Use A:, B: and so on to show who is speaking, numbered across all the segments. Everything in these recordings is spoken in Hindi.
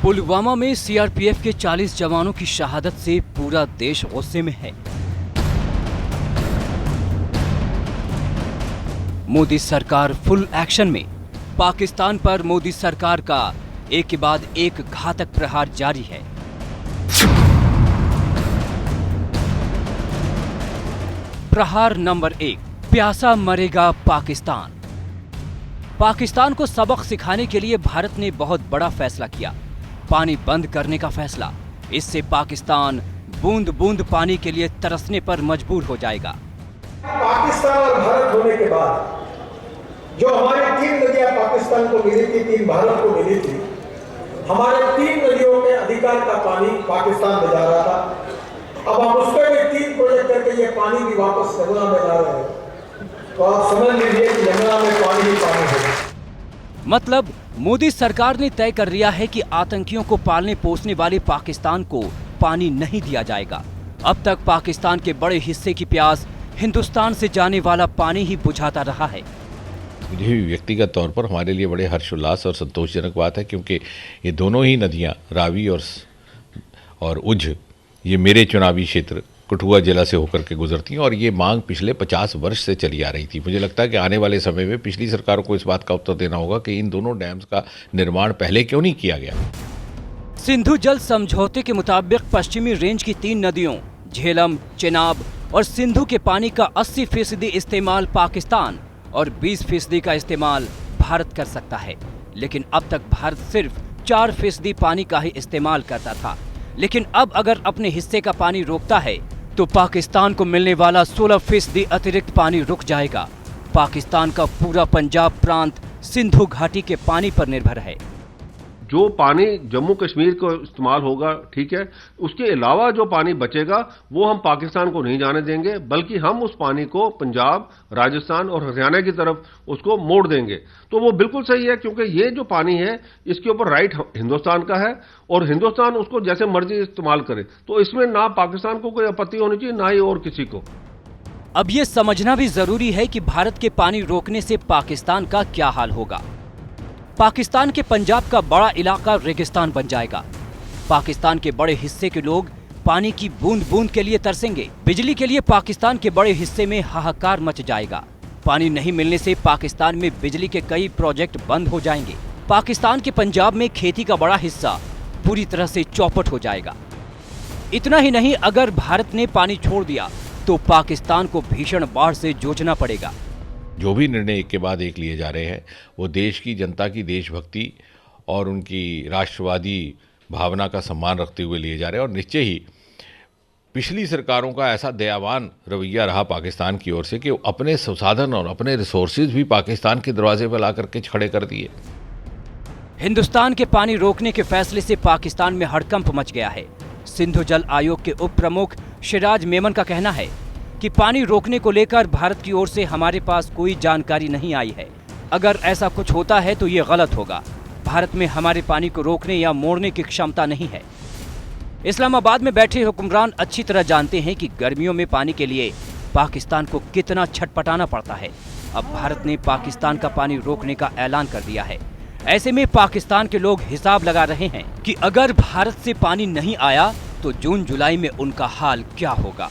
A: पुलवामा में सीआरपीएफ के 40 जवानों की शहादत से पूरा देश गुस्से में है। मोदी सरकार फुल एक्शन में। पाकिस्तान पर मोदी सरकार का एक के बाद एक घातक प्रहार जारी है। प्रहार नंबर 1, प्यासा मरेगा पाकिस्तान। पाकिस्तान को सबक सिखाने के लिए भारत ने बहुत बड़ा फैसला किया, पानी बंद करने का फैसला। इससे पाकिस्तान बूंद बूंद पानी के लिए तरसने पर मजबूर हो जाएगा।
B: पाकिस्तान और भारत होने के बाद जो हमारी 3 नदियां पाकिस्तान को मिली थी, 3 भारत को मिली थी, हमारे 3 नदियों के अधिकार का पानी पाकिस्तान में जा रहा था। अब हम उसके भी 3 प्रोजेक्ट करके ये पानी भी वापस यमुना में ला रहे हैं। तो आप समझ लीजिए कि यमुना में पानी ही पानी होगा।
A: मतलब मोदी सरकार ने तय कर लिया है कि आतंकियों को पालने पोसने वाले पाकिस्तान को पानी नहीं दिया जाएगा। अब तक पाकिस्तान के बड़े हिस्से की प्यास हिंदुस्तान से जाने वाला पानी ही बुझाता रहा है।
C: मुझे भी व्यक्तिगत तौर पर हमारे लिए बड़े हर्षोल्लास और संतोषजनक बात है, क्योंकि ये दोनों ही नदियां रावी और उझ ये मेरे चुनावी क्षेत्र कठुआ जिला से होकर के गुजरती हैं और ये मांग पिछले 50 वर्ष से चली आ रही थी। मुझे लगता है कि आने वाले समय में पिछली सरकारों को इस बात का उत्तर देना होगा कि इन दोनों डैम्स का निर्माण पहले क्यों नहीं किया गया।
A: सिंधु जल समझौते के मुताबिक पश्चिमी रेंज की 3 नदियों झेलम, चेनाब और सिंधु के पानी का 80% इस्तेमाल पाकिस्तान और 20% का इस्तेमाल भारत कर सकता है। लेकिन अब तक भारत सिर्फ 4% पानी का ही इस्तेमाल करता था। लेकिन अब अगर अपने हिस्से का पानी रोकता है तो पाकिस्तान को मिलने वाला 16% अतिरिक्त पानी रुक जाएगा। पाकिस्तान का पूरा पंजाब प्रांत सिंधु घाटी के पानी पर निर्भर है।
D: जो पानी जम्मू कश्मीर को इस्तेमाल होगा, ठीक है, उसके अलावा जो पानी बचेगा वो हम पाकिस्तान को नहीं जाने देंगे, बल्कि हम उस पानी को पंजाब, राजस्थान और हरियाणा की तरफ उसको मोड़ देंगे। तो वो बिल्कुल सही है, क्योंकि ये जो पानी है इसके ऊपर राइट हिंदुस्तान का है और हिंदुस्तान उसको जैसे मर्जी इस्तेमाल करे। तो इसमें ना पाकिस्तान को कोई आपत्ति होनी चाहिए, ना ही और किसी को।
A: अब ये समझना भी जरूरी है कि भारत के पानी रोकने से पाकिस्तान का क्या हाल होगा। पाकिस्तान के पंजाब का बड़ा इलाका रेगिस्तान बन जाएगा। पाकिस्तान के बड़े हिस्से के लोग पानी की बूंद बूंद के लिए तरसेंगे। बिजली के लिए पाकिस्तान के बड़े हिस्से में हाहाकार मच जाएगा। पानी नहीं मिलने से पाकिस्तान में बिजली के कई प्रोजेक्ट बंद हो जाएंगे। पाकिस्तान के पंजाब में खेती का बड़ा हिस्सा पूरी तरह से चौपट हो जाएगा। इतना ही नहीं, अगर भारत ने पानी छोड़ दिया तो पाकिस्तान को भीषण बाढ़ से जूझना पड़ेगा।
C: जो भी निर्णय एक के बाद एक लिए जा रहे हैं वो देश की जनता की देशभक्ति और उनकी राष्ट्रवादी भावना का सम्मान रखते हुए लिए जा रहे हैं। और निश्चय ही पिछली सरकारों का ऐसा दयावान रवैया रहा पाकिस्तान की ओर से कि अपने संसाधन और अपने रिसोर्सेज भी पाकिस्तान के दरवाजे पर ला करके खड़े कर दिए।
A: हिंदुस्तान के पानी रोकने के फैसले से पाकिस्तान में हड़कंप मच गया है। सिंधु जल आयोग के उप प्रमुख शिराज मेमन का कहना है कि पानी रोकने को लेकर भारत की ओर से हमारे पास कोई जानकारी नहीं आई है। अगर ऐसा कुछ होता है तो ये गलत होगा। भारत में हमारे पानी को रोकने या मोड़ने की क्षमता नहीं है। इस्लामाबाद में बैठे हुक्मरान अच्छी तरह जानते हैं कि गर्मियों में पानी के लिए पाकिस्तान को कितना छटपटाना पड़ता है। अब भारत ने पाकिस्तान का पानी रोकने का ऐलान कर दिया है। ऐसे में पाकिस्तान के लोग हिसाब लगा रहे हैं कि अगर भारत से पानी नहीं आया तो जून जुलाई में उनका हाल क्या होगा।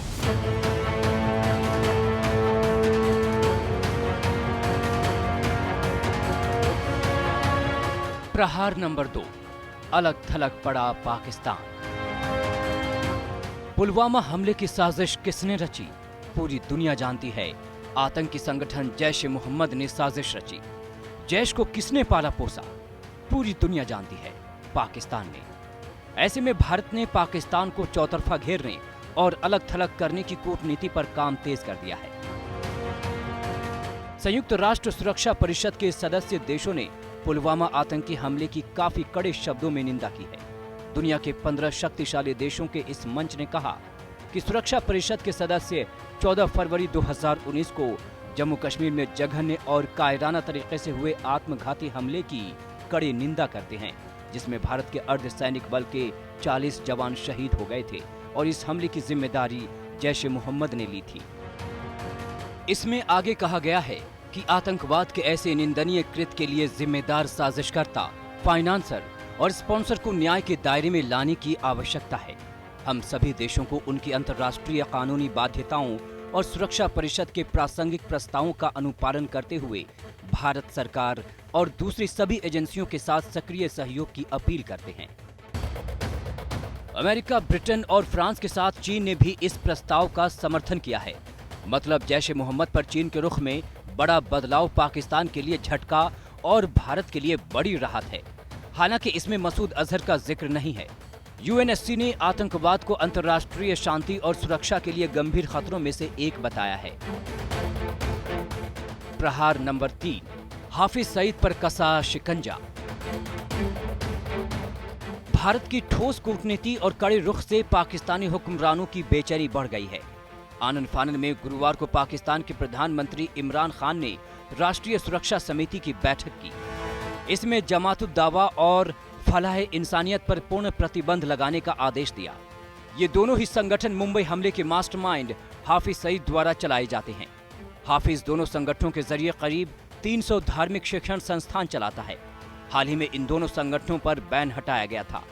A: प्रहार नंबर 2, अलग थलग पड़ा पाकिस्तान। पुलवामा हमले की साजिश किसने रची? पूरी दुनिया जानती है। आतंकी संगठन जैश-ए-मोहम्मद ने साजिश रची। जैश को किसने पाला पोसा? पूरी दुनिया जानती है, पाकिस्तान ने। ऐसे में भारत ने पाकिस्तान को चौतरफा घेरने और अलग थलग करने की कूटनीति पर काम तेज कर दिया है। संयुक्त राष्ट्र सुरक्षा परिषद के सदस्य देशों ने पुलवामा आतंकी हमले की काफी कड़े शब्दों में निंदा की है। दुनिया के 15 शक्तिशाली देशों के इस मंच ने कहा कि सुरक्षा परिषद के सदस्य 14 फरवरी 2019 को जम्मू कश्मीर में जघन्य और कायराना तरीके से हुए आत्मघाती हमले की कड़ी निंदा करते हैं, जिसमें भारत के अर्धसैनिक बल के 40 जवान शहीद हो गए थे और इस हमले की जिम्मेदारी जैश-ए-मोहम्मद ने ली थी। इसमें आगे कहा गया है कि आतंकवाद के ऐसे निंदनीय कृत्य के लिए जिम्मेदार साजिशकर्ता, फाइनेंसर और स्पॉन्सर को न्याय के दायरे में लाने की आवश्यकता है। हम सभी देशों को उनकी अंतर्राष्ट्रीय कानूनी बाध्यताओं और सुरक्षा परिषद के प्रासंगिक प्रस्तावों का अनुपालन करते हुए भारत सरकार और दूसरी सभी एजेंसियों के साथ सक्रिय सहयोग की अपील करते हैं। अमेरिका, ब्रिटेन और फ्रांस के साथ चीन ने भी इस प्रस्ताव का समर्थन किया है। मतलब जैश ए मोहम्मद पर चीन के रुख में बड़ा बदलाव पाकिस्तान के लिए झटका और भारत के लिए बड़ी राहत है। हालांकि इसमें मसूद अजहर का जिक्र नहीं है। यूएनएससी ने आतंकवाद को अंतर्राष्ट्रीय शांति और सुरक्षा के लिए गंभीर खतरों में से एक बताया है। प्रहार नंबर 3, हाफिज सईद पर कसा शिकंजा। भारत की ठोस कूटनीति और कड़े रुख से पाकिस्तानी हुक्मरानों की बेचैनी बढ़ गई है। आनन फानन में गुरुवार को पाकिस्तान के प्रधानमंत्री इमरान खान ने राष्ट्रीय सुरक्षा समिति की बैठक की। इसमें जमातुद दावा और फलाह इंसानियत पर पूर्ण प्रतिबंध लगाने का आदेश दिया। ये दोनों ही संगठन मुंबई हमले के मास्टरमाइंड हाफिज सईद द्वारा चलाए जाते हैं। हाफिज दोनों संगठनों के जरिए करीब 300 धार्मिक शिक्षण संस्थान चलाता है। हाल ही में इन दोनों संगठनों पर बैन हटाया गया था।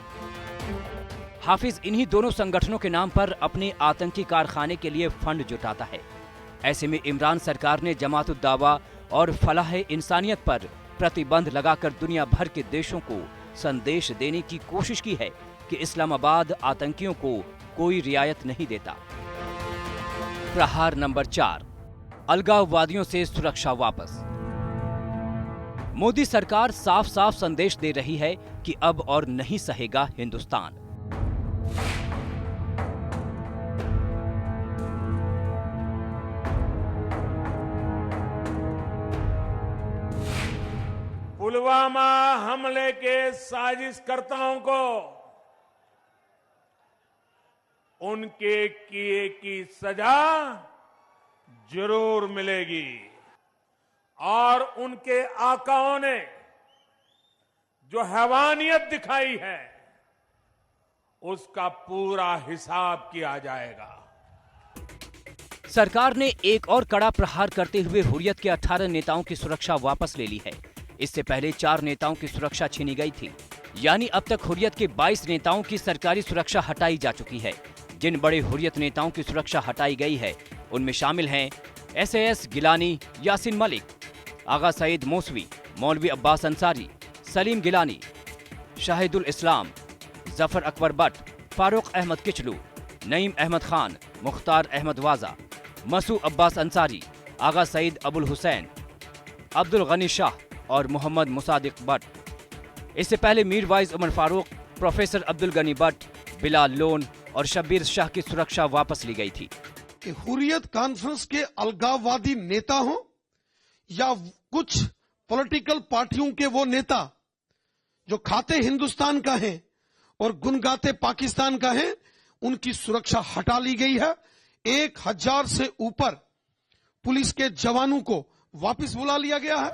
A: हाफिज इन्हीं दोनों संगठनों के नाम पर अपने आतंकी कारखाने के लिए फंड जुटाता है। ऐसे में इमरान सरकार ने जमातुद दावा और फलाह इंसानियत पर प्रतिबंध लगाकर दुनिया भर के देशों को संदेश देने की कोशिश की है कि इस्लामाबाद आतंकियों को कोई रियायत नहीं देता। प्रहार नंबर 4, अलगाववादियों से सुरक्षा वापस। मोदी सरकार साफ साफ संदेश दे रही है कि अब और नहीं सहेगा हिंदुस्तान।
E: पुलवामा हमले के साजिशकर्ताओं को उनके किए की सजा जरूर मिलेगी और उनके आकाओं ने जो हैवानियत दिखाई है उसका पूरा हिसाब किया जाएगा।
A: सरकार ने एक और कड़ा प्रहार करते हुए हुर्रियत के 18 नेताओं की सुरक्षा वापस ले ली है। इससे पहले 4 नेताओं की सुरक्षा छीनी गई थी। यानी अब तक हुर्रियत के 22 नेताओं की सरकारी सुरक्षा हटाई जा चुकी है। जिन बड़े हुर्रियत नेताओं की सुरक्षा हटाई गई है उनमें शामिल हैं SAS गिलानी, यासिन मलिक, आगा सईद मौसवी, मौलवी अब्बास अंसारी, सलीम गिलानी, शाहिदुल इस्लाम, जफर अकबर बट, फारूक अहमद किचलू, नईम अहमद खान, मुख्तार अहमद वाजा, मसू अब्बास अंसारी, आगा सईद अबुल हुसैन, अब्दुल गनी शाह और मोहम्मद मुसादिक बट। इससे पहले मीर वाइज उमर फारूक, प्रोफेसर अब्दुल गनी बट, बिलाल लोन और शब्बीर शाह की सुरक्षा वापस ली गई थी।
F: कि हुर्रियत कॉन्फ्रेंस के अलगाववादी नेता हों या कुछ पॉलिटिकल पार्टियों के वो नेता जो खाते हिंदुस्तान का हैं और गुनगाते पाकिस्तान का हैं, उनकी सुरक्षा हटा ली गई है। 1000 से ऊपर पुलिस के जवानों को वापस बुला लिया गया है।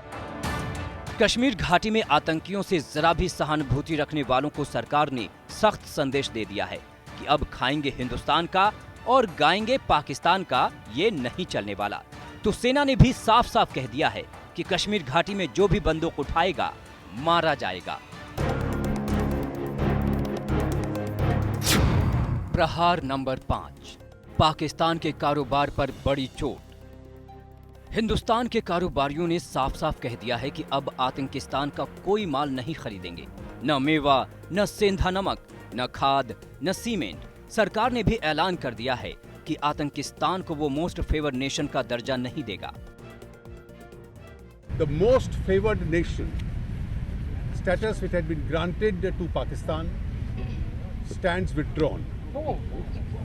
A: कश्मीर घाटी में आतंकियों से जरा भी सहानुभूति रखने वालों को सरकार ने सख्त संदेश दे दिया है कि अब खाएंगे हिंदुस्तान का और गाएंगे पाकिस्तान का, ये नहीं चलने वाला। तो सेना ने भी साफ साफ कह दिया है कि कश्मीर घाटी में जो भी बंदूक उठाएगा मारा जाएगा। प्रहार नंबर 5, पाकिस्तान के कारोबार पर बड़ी चोट। हिंदुस्तान के कारोबारियों ने साफ साफ कह दिया है कि अब आतंकिस्तान का कोई माल नहीं खरीदेंगे। न मेवा, न सेंधा नमक, न खाद, न सीमेंट। सरकार ने भी ऐलान कर दिया है कि आतंकिस्तान को वो मोस्ट फेवर्ड नेशन का दर्जा नहीं देगा।
G: The most favored nation status which had been granted to Pakistan stands withdrawn.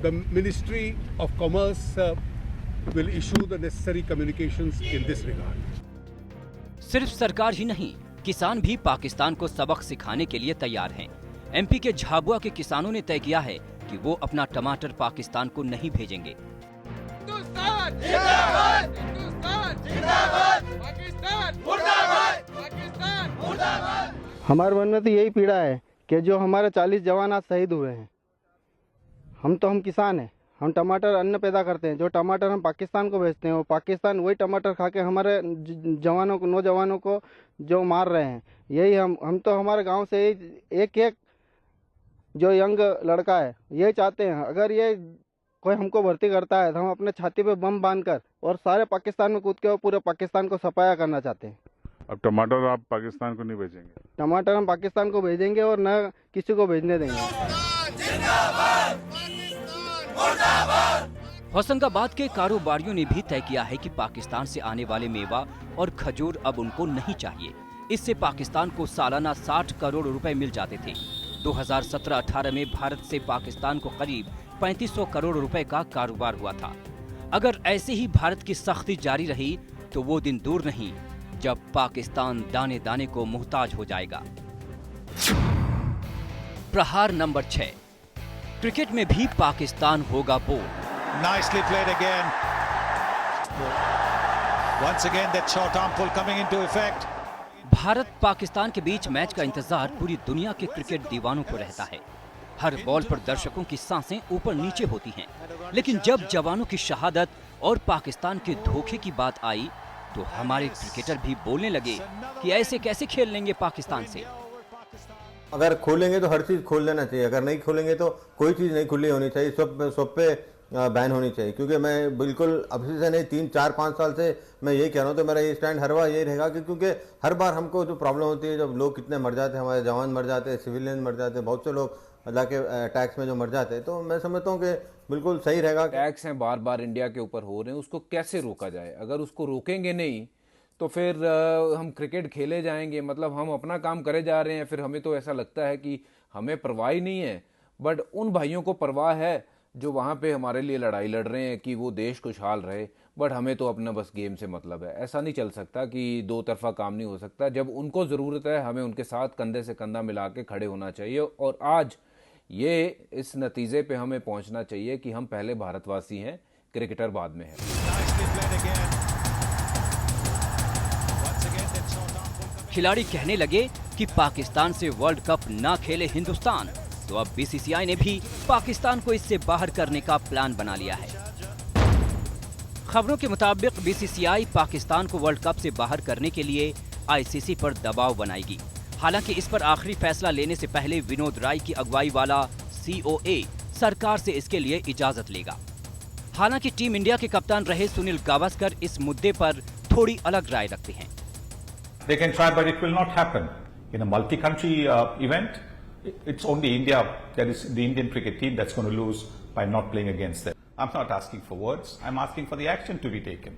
G: The Ministry of Commerce will issue the necessary communications in this regard.
A: सिर्फ सरकार ही नहीं, किसान भी पाकिस्तान को सबक सिखाने के लिए तैयार हैं। MP के झाबुआ के किसानों ने तय किया है कि वो अपना टमाटर पाकिस्तान को नहीं भेजेंगे।
H: हिंदुस्तान जिंदाबाद, हिंदुस्तान जिंदाबाद, पाकिस्तान मुर्दाबाद, पाकिस्तान मुर्दाबाद।
I: हमारे मन में तो यही पीड़ा है कि जो हमारे 40 जवान आज शहीद हुए हैं। हम किसान हैं, हम टमाटर अन्न पैदा करते हैं। जो टमाटर हम पाकिस्तान को भेजते हैं वो पाकिस्तान वही टमाटर खा के हमारे जवानों को, नौजवानों को जो मार रहे हैं। यही हम तो हमारे गांव से एक एक जो यंग लड़का है ये चाहते हैं, अगर ये कोई हमको भर्ती करता है तो हम अपने छाती पे बम बांधकर और सारे पाकिस्तान में कूद के और पूरे पाकिस्तान को सफाया करना चाहते हैं।
J: अब टमाटर आप पाकिस्तान को नहीं भेजेंगे?
I: टमाटर हम पाकिस्तान को भेजेंगे और न किसी को भेजने देंगे।
A: होशंगाबाद के कारोबारियों ने भी तय किया है कि पाकिस्तान से आने वाले मेवा और खजूर अब उनको नहीं चाहिए। इससे पाकिस्तान को सालाना 60 करोड़ रुपए मिल जाते थे। 2017-18 में भारत से पाकिस्तान को करीब 3500 करोड़ रुपए का कारोबार हुआ था। अगर ऐसे ही भारत की सख्ती जारी रही तो वो दिन दूर नहीं जब पाकिस्तान दाने दाने को मुहताज हो जाएगा। प्रहार नंबर 6। क्रिकेट में भी पाकिस्तान होगा bold.
K: Nicely played again. Once again that short arm pull coming into effect.
A: Bharat Pakistan के बीच मैच का इंतजार पूरी दुनिया के क्रिकेट दीवानों को रहता है। हर बॉल पर दर्शकों की सांसें ऊपर नीचे होती हैं। लेकिन जब जवानों की शहादत और पाकिस्तान के धोखे की बात आई तो हमारे क्रिकेटर भी बोलने लगे कि ऐसे कैसे खेल लेंगे पाकिस्तान से।
L: अगर खोलेंगे तो हर चीज खोल लेना चाहिए, अगर नहीं खोलेंगे तो कोई चीज नहीं खुली होनी चाहिए, सब पे बैन होनी चाहिए। क्योंकि मैं बिल्कुल अभी से नहीं 3-4-5 साल से मैं यही कह रहा हूँ, तो मेरा ये स्टैंड हर बार यही रहेगा कि क्योंकि हर बार हमको जो प्रॉब्लम होती है, जब लोग कितने मर जाते हैं, हमारे जवान मर जाते हैं, सिविलियन मर जाते हैं, बहुत से लोग अल्लाह के अटैक्स में जो मर जाते हैं, तो मैं समझता हूँ कि बिल्कुल सही रहेगा।
M: अटैक्स हैं बार बार इंडिया के ऊपर हो रहे हैं, उसको कैसे रोका जाए? अगर उसको रोकेंगे नहीं तो फिर हम क्रिकेट खेले जाएंगे, मतलब हम अपना काम करे जा रहे हैं। फिर हमें तो ऐसा लगता है कि हमें परवाह ही नहीं है, बट उन भाइयों को परवाह है जो वहाँ पे हमारे लिए लड़ाई लड़ रहे हैं कि वो देश खुशहाल रहे। बट हमें तो अपना बस गेम से मतलब है। ऐसा नहीं चल सकता कि दो तरफा काम नहीं हो सकता। जब उनको ज़रूरत है हमें उनके साथ कंधे से कंधा मिला के खड़े होना चाहिए। और आज ये इस नतीजे पे हमें पहुँचना चाहिए कि हम पहले भारतवासी हैं, क्रिकेटर बाद में है।
A: खिलाड़ी कहने लगे कि पाकिस्तान से वर्ल्ड कप ना खेले हिंदुस्तान, तो अब बीसीसीआई ने भी पाकिस्तान को इससे बाहर करने का प्लान बना लिया है। खबरों के मुताबिक बीसीसीआई पाकिस्तान को वर्ल्ड कप से बाहर करने के लिए आईसीसी पर दबाव बनाएगी। हालांकि इस पर आखिरी फैसला लेने से पहले विनोद राय की अगुवाई वाला सीओए सरकार से इसके लिए इजाजत लेगा। हालांकि टीम इंडिया के कप्तान रहे सुनील गावस्कर इस मुद्दे पर थोड़ी अलग राय रखते हैं।
N: They can try, but it will not happen. In a multi-country event, it's only India, that is the Indian cricket team, that's going to lose by not playing against them. I'm not asking for words, I'm asking for the action to be taken.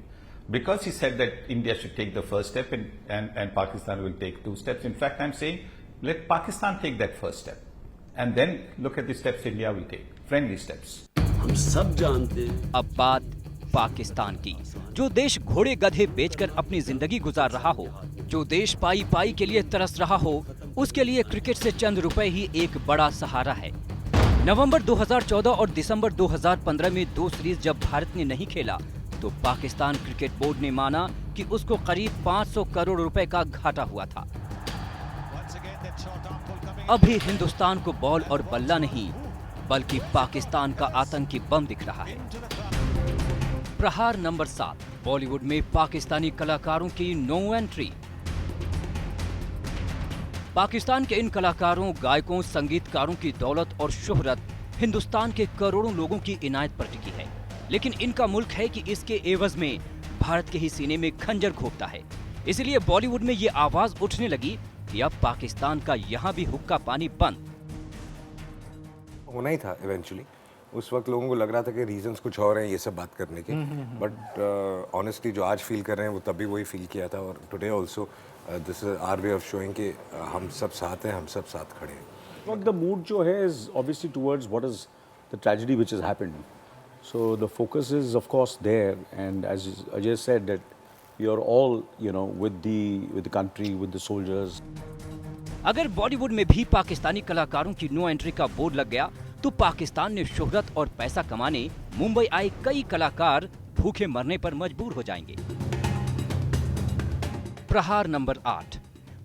N: Because he said that India should take the first step and Pakistan will take 2 steps. In fact, I'm saying, let Pakistan take that first step. And then look at the steps India will take, friendly steps.
O: हम सब जानते हैं।
A: अब बात पाकिस्तान की, जो देश घोड़े गधे बेचकर अपनी जिंदगी गुजार रहा हो, जो देश पाई पाई के लिए तरस रहा हो, उसके लिए क्रिकेट से चंद रुपए ही एक बड़ा सहारा है। नवंबर 2014 और दिसंबर 2015 में 2 सीरीज जब भारत ने नहीं खेला तो पाकिस्तान क्रिकेट बोर्ड ने माना कि उसको करीब 500 करोड़ रुपए का घाटा हुआ था। अभी हिंदुस्तान को बॉल और बल्ला नहीं बल्कि पाकिस्तान का आतंकी बम दिख रहा है। प्रहार नंबर 7। बॉलीवुड में पाकिस्तानी कलाकारों की नो एंट्री। पाकिस्तान के इन कलाकारों, गायकों, संगीतकारों की दौलत और शोहरत हिंदुस्तान के करोड़ों लोगों की इनायत पर टिकी है, लेकिन इनका मुल्क है कि इसके एवज में भारत के ही सीने में खंजर घोंपता है। इसलिए बॉलीवुड में ये आवाज उठने लगी कि अब पाकिस्तान का यहाँ भी हुक्का पानी बंद
P: होना ही था इवेंचुअली। उस वक्त लोगों को लग रहा था कि रीजंस कुछ और हैं ये सब बात करने के, बट ऑनेस्टली जो आज फील कर रहे हैं वो तभी वही फील किया था। और today also this is our way of showing कि हम सब साथ हैं, हम सब साथ खड़े हैं।
Q: But the mood जो है is obviously towards what is the tragedy which has happened. So the focus is of course there, and as Ajay said that we are all, you know, with the country, with the soldiers.
A: अगर बॉलीवुड में भी पाकिस्तानी कलाकारों की नो एंट्री का बोर्ड लग गया तो पाकिस्तान ने शोहरत और पैसा कमाने मुंबई आए कई कलाकार भूखे मरने पर मजबूर हो जाएंगे। प्रहार नंबर 8।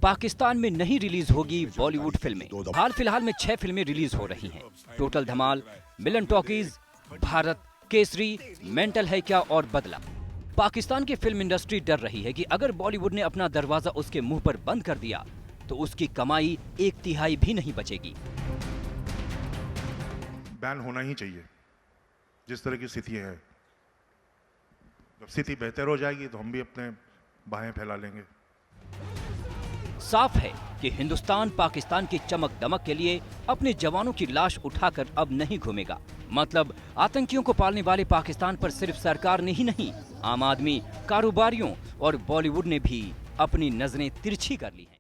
A: पाकिस्तान में नहीं रिलीज होगी बॉलीवुड फिल्में। हाल फिलहाल में 6 फिल्में रिलीज हो रही हैं। टोटल धमाल, मिलन टॉकीज, भारत, केसरी, मेंटल है क्या और बदला। पाकिस्तान की फिल्म इंडस्ट्री डर रही है कि अगर बॉलीवुड ने अपना दरवाजा उसके मुंह पर बंद कर दिया तो उसकी कमाई 1/3 भी नहीं बचेगी।
J: बैन होना ही चाहिए जिस तरह की स्थिति है। जब स्थिति बेहतर हो जाएगी तो हम भी अपने बाहें फैला लेंगे।
A: साफ है कि हिंदुस्तान पाकिस्तान की चमक दमक के लिए अपने जवानों की लाश उठाकर अब नहीं घूमेगा। मतलब आतंकियों को पालने वाले पाकिस्तान पर सिर्फ सरकार ने ही नहीं, आम आदमी, कारोबारियों और बॉलीवुड ने भी अपनी नजरें तिरछी कर ली हैं।